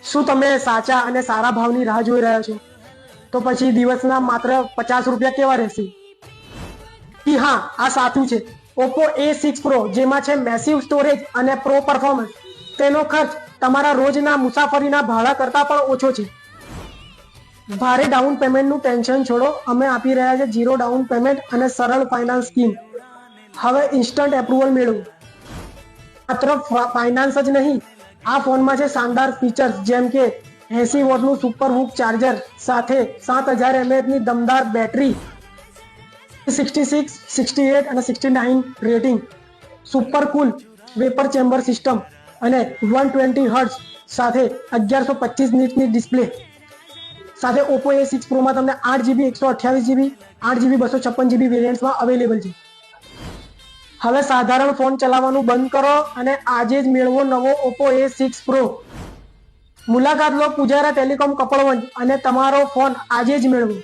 શું તમે સાચા અને સારા ભાવની રાહ જોઈ રહ્યા છો? તો પછી દિવસના માત્ર 50 રૂપિયા કેવા રહેશે? હા, આ સાચું છે. Oppo A6 Pro જેમાં છે મેસિવ સ્ટોરેજ અને પ્રો પરફોર્મન્સ, તેનો ખર્ચ તમારા રોજના મુસાફરીના ભાડા કરતાં પણ ઓછો છે. ભારે ડાઉન પેમેન્ટનું ટેન્શન છોડો, અમે આપી રહ્યા છે 0 ડાઉન પેમેન્ટ અને સરળ ફાઇનાન્સ સ્કીમ. હવે ઇન્સ્ટન્ટ એપ્રુવલ મેળવો. માત્ર ફાઇનાન્સ જ નહીં, આ ફોનમાં છે શાનદાર ફીચર્સ જેમ કે 80 વોટનું સુપર હૂક ચાર્જર સાથે 7000 mAh ની દમદાર બેટરી, 66, 68 અને 69 રેટિંગ, સુપર કુલ વેપર ચેમ્બર સિસ્ટમ અને 120 હર્ટ્ઝ સાથે 1125 નીટની ડિસ્પ્લે સાથે Oppo A6 Pro માં તમને 8GB 128GB 8GB 256GB વેરિયન્ટ્સમાં available છે. હવે સાધારણ ફોન ચલાવવાનું બંધ કરો અને આજે જ મેળવો નવો Oppo A6 Pro. મુલાકાત લો પૂજારા ટેલિકોમ કપડવંજ અને તમારો ફોન આજે જ મેળવો.